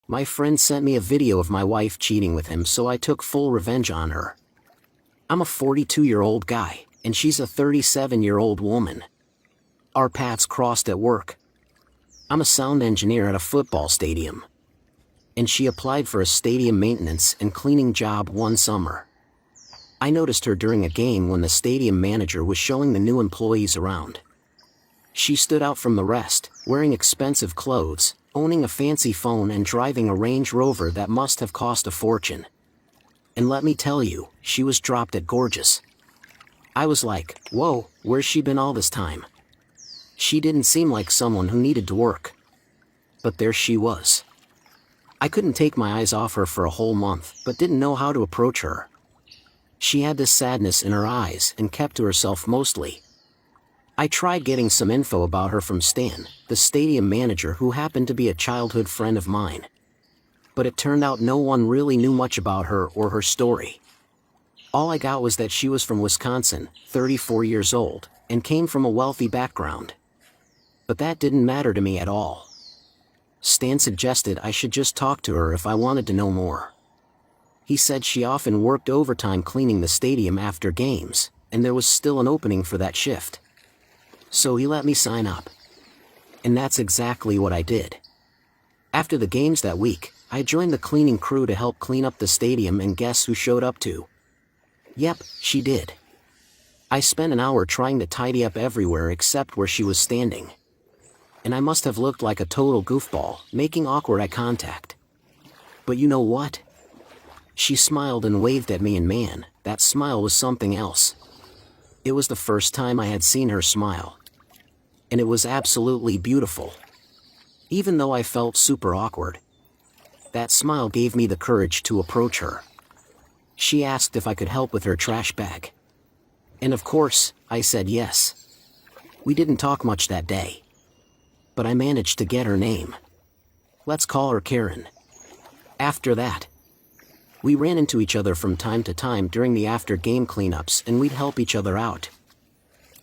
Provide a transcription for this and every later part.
My friend sent me a video of my wife cheating with him, so I took full revenge on her. I'm a 42-year-old guy, and she's a 37-year-old woman. Our paths crossed at work. I'm a sound engineer at a football stadium, and she applied for a stadium maintenance and cleaning job one summer. I noticed her during a game when the stadium manager was showing the new employees around. She stood out from the rest, wearing expensive clothes, owning a fancy phone and driving a Range Rover that must have cost a fortune. And let me tell you, she was drop dead gorgeous. I was like, whoa, where's she been all this time? She didn't seem like someone who needed to work. But there she was. I couldn't take my eyes off her for a whole month, but didn't know how to approach her. She had this sadness in her eyes and kept to herself mostly. I tried getting some info about her from Stan, the stadium manager who happened to be a childhood friend of mine. But it turned out no one really knew much about her or her story. All I got was that she was from Wisconsin, 34 years old, and came from a wealthy background. But that didn't matter to me at all. Stan suggested I should just talk to her if I wanted to know more. He said she often worked overtime cleaning the stadium after games, and there was still an opening for that shift. So he let me sign up. And that's exactly what I did. After the games that week, I joined the cleaning crew to help clean up the stadium, and guess who showed up too? Yep, she did. I spent an hour trying to tidy up everywhere except where she was standing. And I must have looked like a total goofball, making awkward eye contact. But you know what? She smiled and waved at me, and man, that smile was something else. It was the first time I had seen her smile. And it was absolutely beautiful. Even though I felt super awkward, that smile gave me the courage to approach her. She asked if I could help with her trash bag. And of course, I said yes. We didn't talk much that day, but I managed to get her name. Let's call her Karen. After that, we ran into each other from time to time during the after-game cleanups, and we'd help each other out.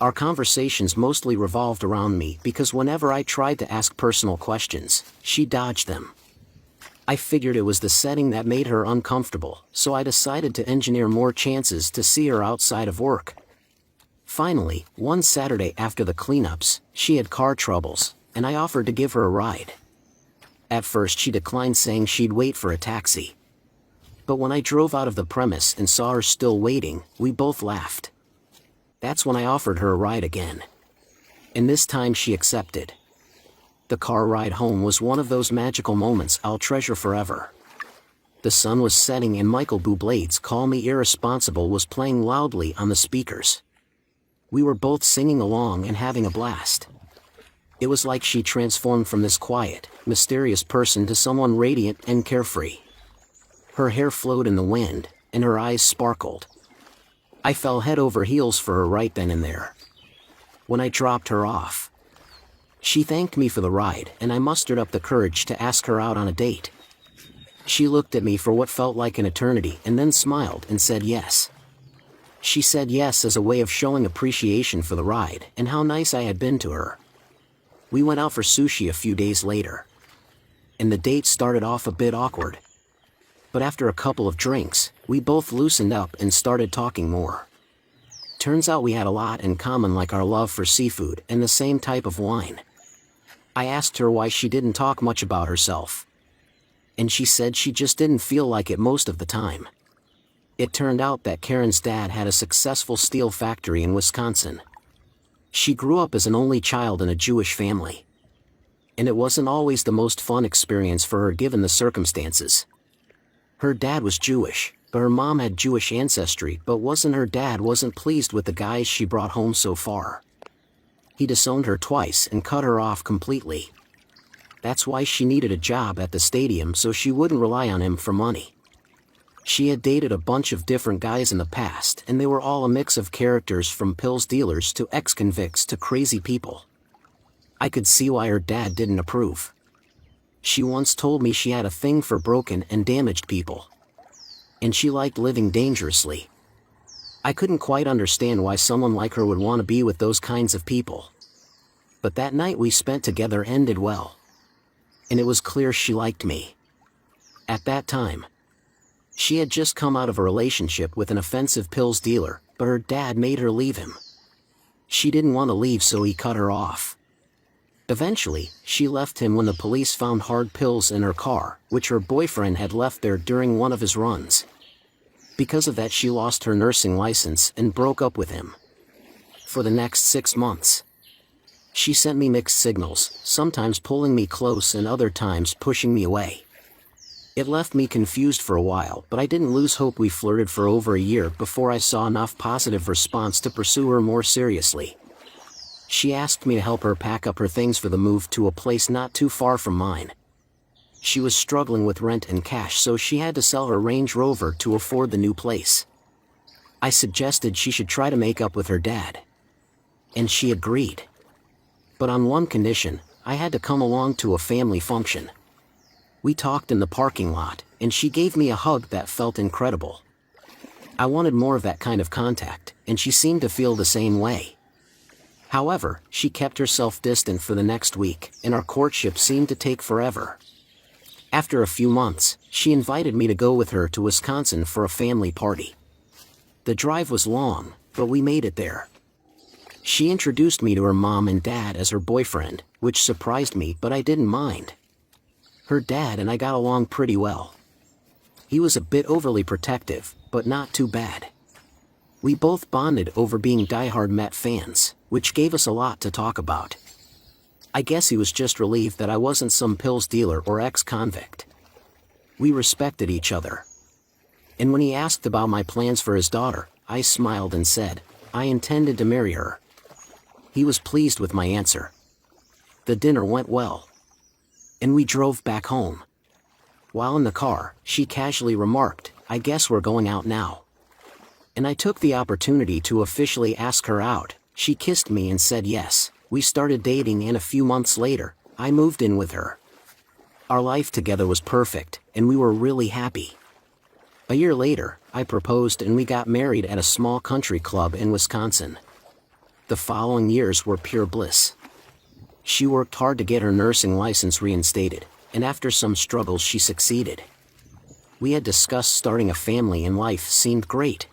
Our conversations mostly revolved around me because whenever I tried to ask personal questions, she dodged them. I figured it was the setting that made her uncomfortable, so I decided to engineer more chances to see her outside of work. Finally, one Saturday after the cleanups, she had car troubles, and I offered to give her a ride. At first she declined, saying she'd wait for a taxi. But when I drove out of the premise and saw her still waiting, we both laughed. That's when I offered her a ride again. And this time she accepted. The car ride home was one of those magical moments I'll treasure forever. The sun was setting and Michael Bublé's "Call Me Irresponsible" was playing loudly on the speakers. We were both singing along and having a blast. It was like she transformed from this quiet, mysterious person to someone radiant and carefree. Her hair flowed in the wind, and her eyes sparkled. I fell head over heels for her right then and there. When I dropped her off, she thanked me for the ride, and I mustered up the courage to ask her out on a date. She looked at me for what felt like an eternity and then smiled and said yes. She said yes as a way of showing appreciation for the ride and how nice I had been to her. We went out for sushi a few days later. And the date started off a bit awkward. But after a couple of drinks, we both loosened up and started talking more. Turns out we had a lot in common, like our love for seafood and the same type of wine. I asked her why she didn't talk much about herself. And she said she just didn't feel like it most of the time. It turned out that Karen's dad had a successful steel factory in Wisconsin. She grew up as an only child in a Jewish family. And it wasn't always the most fun experience for her given the circumstances. Her dad was Jewish, but her mom had Jewish ancestry, but her dad wasn't pleased with the guys she brought home so far. He disowned her twice and cut her off completely. That's why she needed a job at the stadium so she wouldn't rely on him for money. She had dated a bunch of different guys in the past, and they were all a mix of characters, from pills dealers to ex-convicts to crazy people. I could see why her dad didn't approve. She once told me she had a thing for broken and damaged people. And she liked living dangerously. I couldn't quite understand why someone like her would want to be with those kinds of people. But that night we spent together ended well. And it was clear she liked me. At that time, she had just come out of a relationship with an offensive pills dealer, but her dad made her leave him. She didn't want to leave, so he cut her off. Eventually, she left him when the police found hard pills in her car, which her boyfriend had left there during one of his runs. Because of that, she lost her nursing license and broke up with him. For the next 6 months, she sent me mixed signals, sometimes pulling me close and other times pushing me away. It left me confused for a while, but I didn't lose hope. We flirted for over a year before I saw enough positive response to pursue her more seriously. She asked me to help her pack up her things for the move to a place not too far from mine. She was struggling with rent and cash, so she had to sell her Range Rover to afford the new place. I suggested she should try to make up with her dad, and she agreed. But on one condition: I had to come along to a family function. We talked in the parking lot, and she gave me a hug that felt incredible. I wanted more of that kind of contact, and she seemed to feel the same way. However, she kept herself distant for the next week, and our courtship seemed to take forever. After a few months, she invited me to go with her to Wisconsin for a family party. The drive was long, but we made it there. She introduced me to her mom and dad as her boyfriend, which surprised me, but I didn't mind. Her dad and I got along pretty well. He was a bit overly protective, but not too bad. We both bonded over being diehard Met fans, which gave us a lot to talk about. I guess he was just relieved that I wasn't some pills dealer or ex-convict. We respected each other. And when he asked about my plans for his daughter, I smiled and said I intended to marry her. He was pleased with my answer. The dinner went well, and we drove back home. While in the car, she casually remarked, "I guess we're going out now." And I took the opportunity to officially ask her out. She kissed me and said yes. We started dating, and a few months later, I moved in with her. Our life together was perfect, and we were really happy. A year later, I proposed and we got married at a small country club in Wisconsin. The following years were pure bliss. She worked hard to get her nursing license reinstated, and after some struggles she succeeded. We had discussed starting a family, and life seemed great.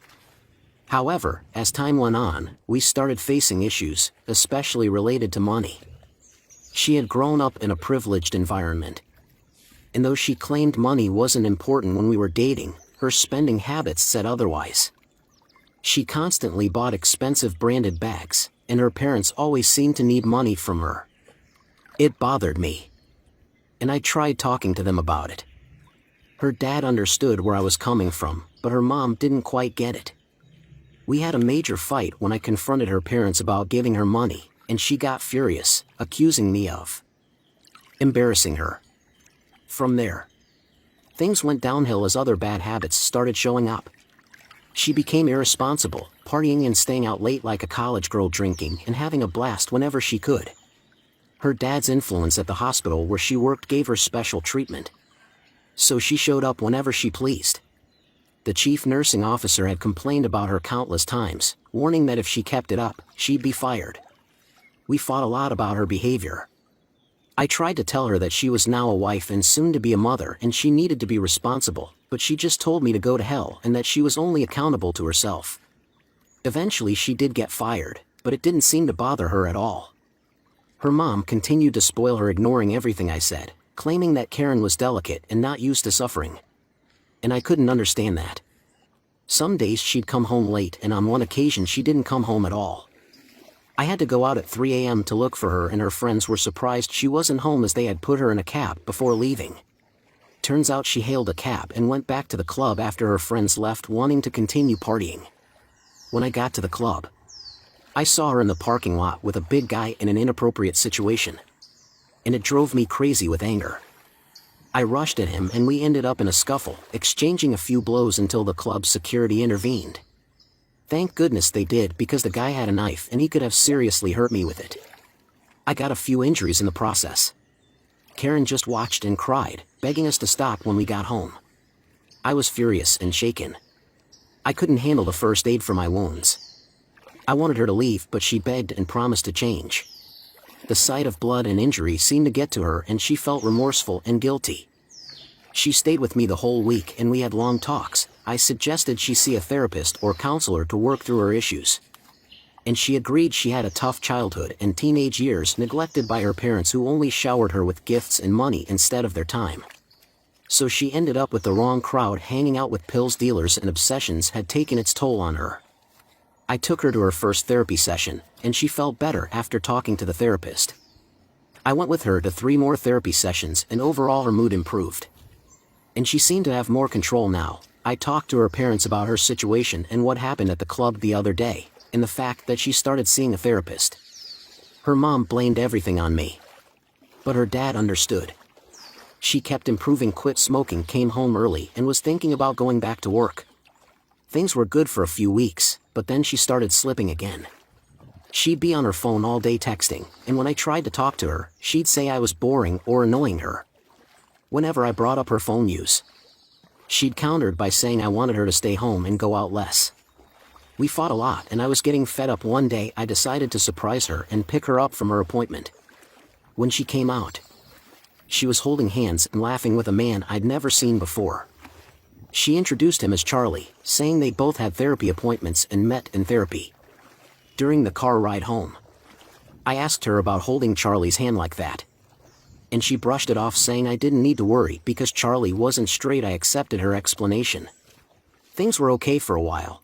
However, as time went on, we started facing issues, especially related to money. She had grown up in a privileged environment, and though she claimed money wasn't important when we were dating, her spending habits said otherwise. She constantly bought expensive branded bags, and her parents always seemed to need money from her. It bothered me, and I tried talking to them about it. Her dad understood where I was coming from, but her mom didn't quite get it. We had a major fight when I confronted her parents about giving her money, and she got furious, accusing me of embarrassing her. From there, things went downhill as other bad habits started showing up. She became irresponsible, partying and staying out late like a college girl, drinking and having a blast whenever she could. Her dad's influence at the hospital where she worked gave her special treatment, so she showed up whenever she pleased. The chief nursing officer had complained about her countless times, warning that if she kept it up, she'd be fired. We fought a lot about her behavior. I tried to tell her that she was now a wife and soon to be a mother, and she needed to be responsible, but she just told me to go to hell and that she was only accountable to herself. Eventually she did get fired, but it didn't seem to bother her at all. Her mom continued to spoil her, ignoring everything I said, claiming that Karen was delicate and not used to suffering. And I couldn't understand that. Some days she'd come home late, and on one occasion she didn't come home at all. I had to go out at 3 a.m. to look for her, and her friends were surprised she wasn't home as they had put her in a cab before leaving. Turns out she hailed a cab and went back to the club after her friends left, wanting to continue partying. When I got to the club, I saw her in the parking lot with a big guy in an inappropriate situation, and it drove me crazy with anger. I rushed at him and we ended up in a scuffle, exchanging a few blows until the club's security intervened. Thank goodness they did, because the guy had a knife and he could have seriously hurt me with it. I got a few injuries in the process. Karen just watched and cried, begging us to stop when we got home. I was furious and shaken. I couldn't handle the first aid for my wounds. I wanted her to leave, but she begged and promised to change. The sight of blood and injury seemed to get to her, and she felt remorseful and guilty. She stayed with me the whole week and we had long talks. I suggested she see a therapist or counselor to work through her issues. And she agreed. She had a tough childhood and teenage years, neglected by her parents who only showered her with gifts and money instead of their time. So she ended up with the wrong crowd. Hanging out with pills dealers and obsessions had taken its toll on her. I took her to her first therapy session, and she felt better after talking to the therapist. I went with her to 3 more therapy sessions and overall her mood improved. And she seemed to have more control now. I talked to her parents about her situation and what happened at the club the other day, and the fact that she started seeing a therapist. Her mom blamed everything on me. But her dad understood. She kept improving, quit smoking, came home early, and was thinking about going back to work. Things were good for a few weeks, but then she started slipping again. She'd be on her phone all day texting, and when I tried to talk to her, she'd say I was boring or annoying her. Whenever I brought up her phone use, she'd countered by saying I wanted her to stay home and go out less. We fought a lot and I was getting fed up. One day I decided to surprise her and pick her up from her appointment. When she came out, she was holding hands and laughing with a man I'd never seen before. She introduced him as Charlie, saying they both had therapy appointments and met in therapy. During the car ride home, I asked her about holding Charlie's hand like that. And she brushed it off, saying I didn't need to worry because Charlie wasn't straight. I accepted her explanation. Things were okay for a while.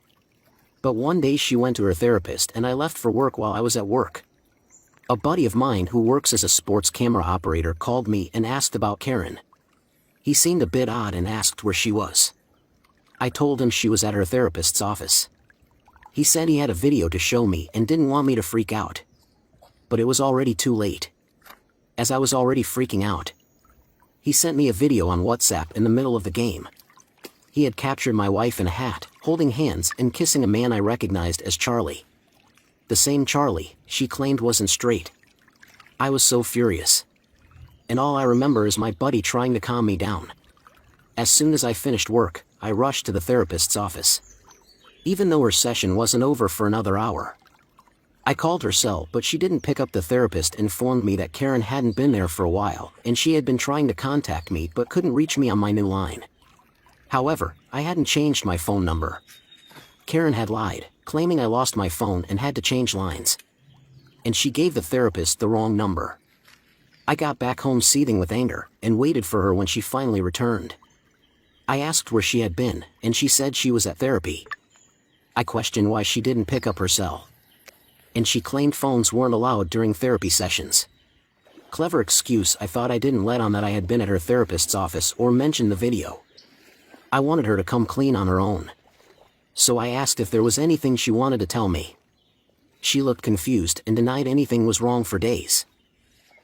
But one day she went to her therapist and I left for work while I was at work. A buddy of mine who works as a sports camera operator called me and asked about Karen. He seemed a bit odd and asked where she was. I told him she was at her therapist's office. He said he had a video to show me and didn't want me to freak out. But it was already too late. As I was already freaking out, he sent me a video on WhatsApp in the middle of the game. He had captured my wife in a hat, holding hands and kissing a man I recognized as Charlie. The same Charlie she claimed wasn't straight. I was so furious. And all I remember is my buddy trying to calm me down. As soon as I finished work, I rushed to the therapist's office. Even though her session wasn't over for another hour. I called her cell, but she didn't pick up. The therapist informed me that Karen hadn't been there for a while, and she had been trying to contact me but couldn't reach me on my new line. However, I hadn't changed my phone number. Karen had lied, claiming I lost my phone and had to change lines. And she gave the therapist the wrong number. I got back home seething with anger, and waited for her when she finally returned. I asked where she had been, and she said she was at therapy. I questioned why she didn't pick up her cell. And she claimed phones weren't allowed during therapy sessions. Clever excuse. I thought I didn't let on that I had been at her therapist's office or mention the video. I wanted her to come clean on her own. So I asked if there was anything she wanted to tell me. She looked confused and denied anything was wrong for days.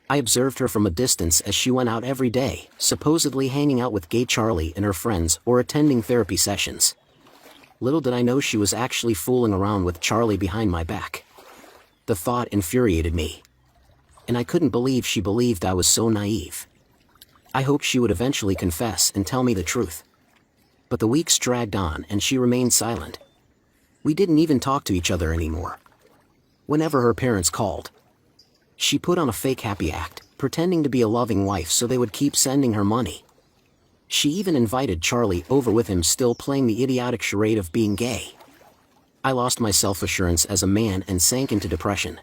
I observed her from a distance as she went out every day, supposedly hanging out with gay Charlie and her friends or attending therapy sessions. Little did I know she was actually fooling around with Charlie behind my back. The thought infuriated me. And I couldn't believe she believed I was so naive. I hoped she would eventually confess and tell me the truth. But the weeks dragged on and she remained silent. We didn't even talk to each other anymore. Whenever her parents called, she put on a fake happy act, pretending to be a loving wife so they would keep sending her money. She even invited Charlie over with him, still playing the idiotic charade of being gay. I lost my self-assurance as a man and sank into depression.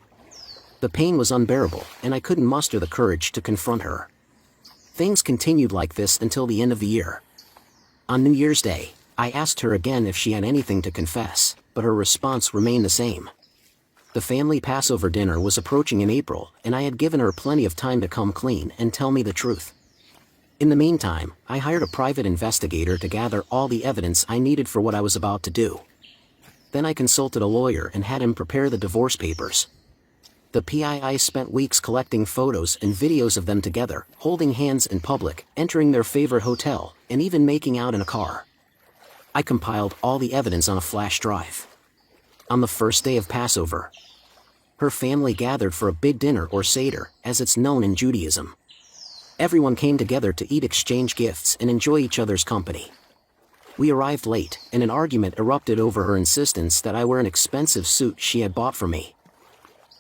The pain was unbearable, and I couldn't muster the courage to confront her. Things continued like this until the end of the year. On New Year's Day, I asked her again if she had anything to confess, but her response remained the same. The family Passover dinner was approaching in April, and I had given her plenty of time to come clean and tell me the truth. In the meantime, I hired a private investigator to gather all the evidence I needed for what I was about to do. Then I consulted a lawyer and had him prepare the divorce papers. The PII spent weeks collecting photos and videos of them together, holding hands in public, entering their favorite hotel, and even making out in a car. I compiled all the evidence on a flash drive. On the first day of Passover, her family gathered for a big dinner, or Seder, as it's known in Judaism. Everyone came together to eat, exchange gifts, and enjoy each other's company. We arrived late, and an argument erupted over her insistence that I wear an expensive suit she had bought for me.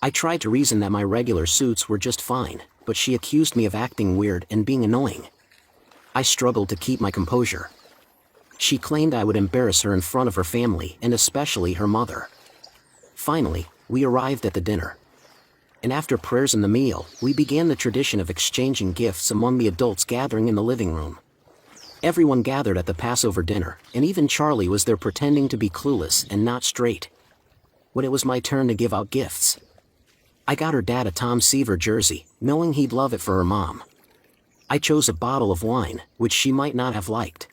I tried to reason that my regular suits were just fine, but she accused me of acting weird and being annoying. I struggled to keep my composure. She claimed I would embarrass her in front of her family and especially her mother. Finally, we arrived at the dinner. And after prayers and the meal, we began the tradition of exchanging gifts among the adults gathering in the living room. Everyone gathered at the Passover dinner, and even Charlie was there pretending to be clueless and not straight. When it was my turn to give out gifts, I got her dad a Tom Seaver jersey, knowing he'd love it for her mom. I chose a bottle of wine, which she might not have liked,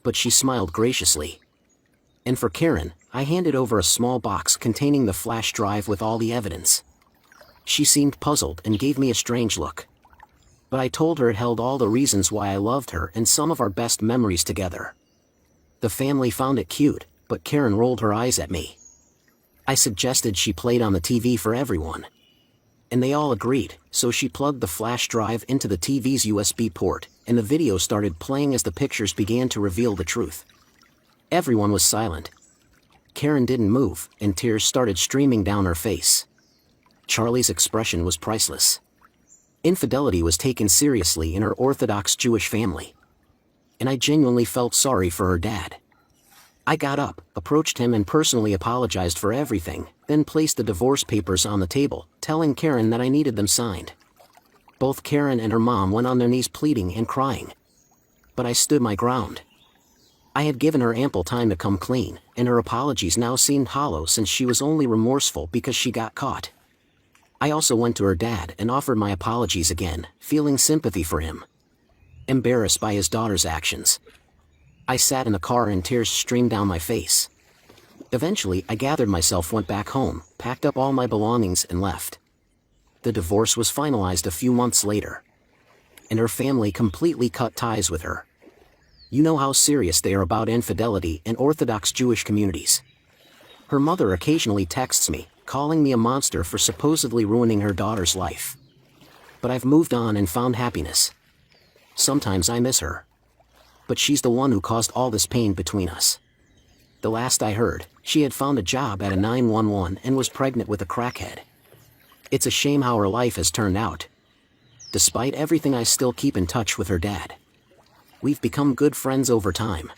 but she smiled graciously. And for Karen, I handed over a small box containing the flash drive with all the evidence. She seemed puzzled and gave me a strange look. But I told her it held all the reasons why I loved her and some of our best memories together. The family found it cute, but Karen rolled her eyes at me. I suggested she played on the TV for everyone. And they all agreed, so she plugged the flash drive into the TV's USB port, and the video started playing as the pictures began to reveal the truth. Everyone was silent. Karen didn't move, and tears started streaming down her face. Charlie's expression was priceless. Infidelity was taken seriously in her Orthodox Jewish family. And I genuinely felt sorry for her dad. I got up, approached him and personally apologized for everything, then placed the divorce papers on the table, telling Karen that I needed them signed. Both Karen and her mom went on their knees pleading and crying. But I stood my ground. I had given her ample time to come clean, and her apologies now seemed hollow since she was only remorseful because she got caught. I also went to her dad and offered my apologies again, feeling sympathy for him. Embarrassed by his daughter's actions, I sat in the car and tears streamed down my face. Eventually, I gathered myself, went back home, packed up all my belongings and left. The divorce was finalized a few months later. And her family completely cut ties with her. You know how serious they are about infidelity in Orthodox Jewish communities. Her mother occasionally texts me, calling me a monster for supposedly ruining her daughter's life. But I've moved on and found happiness. Sometimes I miss her. But she's the one who caused all this pain between us. The last I heard, she had found a job at a 911 and was pregnant with a crackhead. It's a shame how her life has turned out. Despite everything, I still keep in touch with her dad. We've become good friends over time.